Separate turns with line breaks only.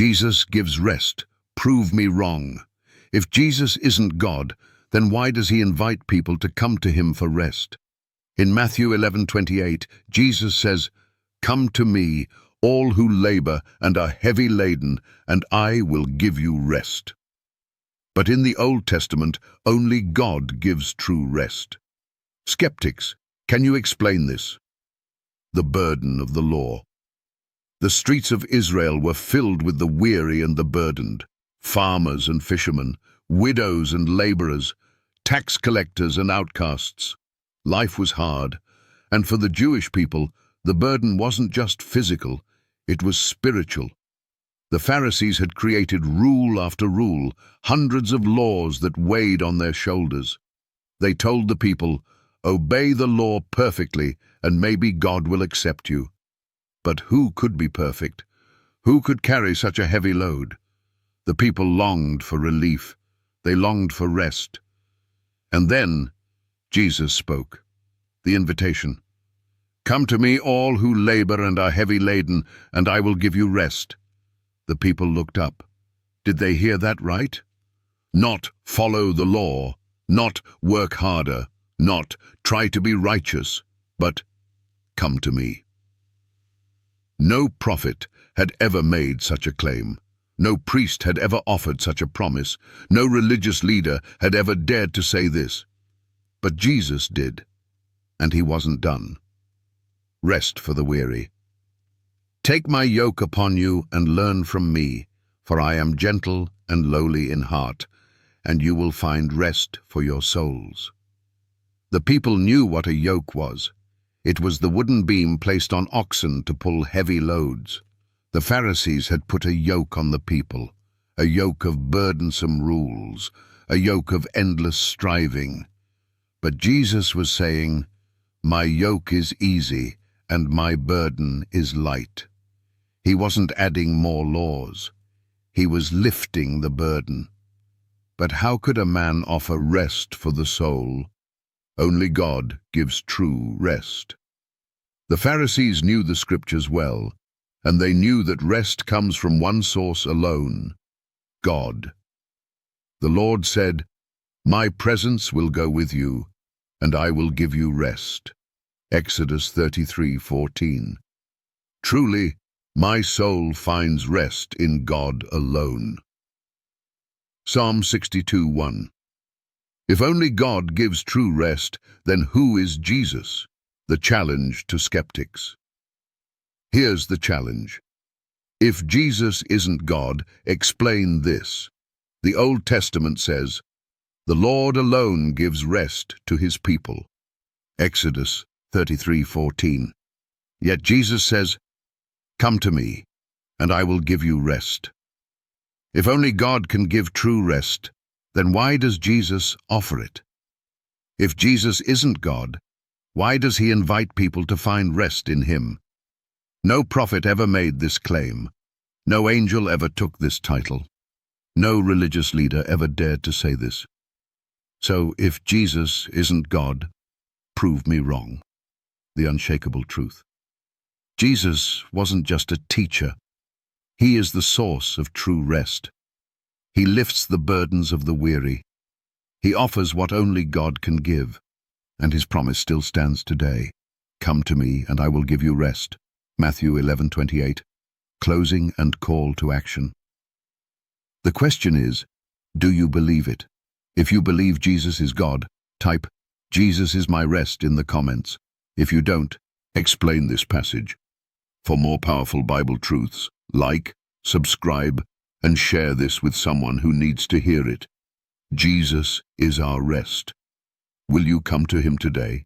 Jesus gives rest. Prove me wrong. If Jesus isn't God, then why does he invite people to come to him for rest? In Matthew 11:28, Jesus says, "Come to me, all who labor and are heavy laden, and I will give you rest." But in the Old Testament, only God gives true rest. Skeptics, can you explain this? The burden of the law. The streets of Israel were filled with the weary and the burdened, farmers and fishermen, widows and laborers, tax collectors and outcasts. Life was hard, and for the Jewish people, the burden wasn't just physical, it was spiritual. The Pharisees had created rule after rule, hundreds of laws that weighed on their shoulders. They told the people, "Obey the law perfectly, and maybe God will accept you." But who could be perfect? Who could carry such a heavy load? The people longed for relief. They longed for rest. And then Jesus spoke. The invitation. "Come to me, all who labor and are heavy laden, and I will give you rest." The people looked up. Did they hear that right? Not follow the law, not work harder, not try to be righteous, but come to me. No prophet had ever made such a claim. No priest had ever offered such a promise. No religious leader had ever dared to say this. But Jesus did, and he wasn't done. Rest for the weary. "Take my yoke upon you and learn from me, for I am gentle and lowly in heart, and you will find rest for your souls." The people knew what a yoke was. It was the wooden beam placed on oxen to pull heavy loads. The Pharisees had put a yoke on the people, a yoke of burdensome rules, a yoke of endless striving. But Jesus was saying, "My yoke is easy and my burden is light." He wasn't adding more laws. He was lifting the burden. But how could a man offer rest for the soul? Only God gives true rest. The Pharisees knew the scriptures well, and they knew that rest comes from one source alone, God. The Lord said, "My presence will go with you, and I will give you rest." Exodus 33:14. Truly, my soul finds rest in God alone. Psalm 62:1. If only God gives true rest, then who is Jesus? The challenge to skeptics. Here's the challenge. If Jesus isn't God, explain this. The Old Testament says, "The Lord alone gives rest to his people." Exodus 33:14. Yet Jesus says, "Come to me, and I will give you rest." If only God can give true rest, then why does Jesus offer it? If Jesus isn't God, why does he invite people to find rest in him? No prophet ever made this claim. No angel ever took this title. No religious leader ever dared to say this. So if Jesus isn't God, prove me wrong. The unshakable truth. Jesus wasn't just a teacher. He is the source of true rest. He lifts the burdens of the weary. He offers what only God can give, and his promise still stands today. "Come to me, and I will give you rest." Matthew 11:28. Closing and call to action. The question is, do you believe it? If you believe Jesus is God, type, "Jesus is my rest" in the comments. If you don't, explain this passage. For more powerful Bible truths, like, subscribe, and share this with someone who needs to hear it. Jesus is our rest. Will you come to him today?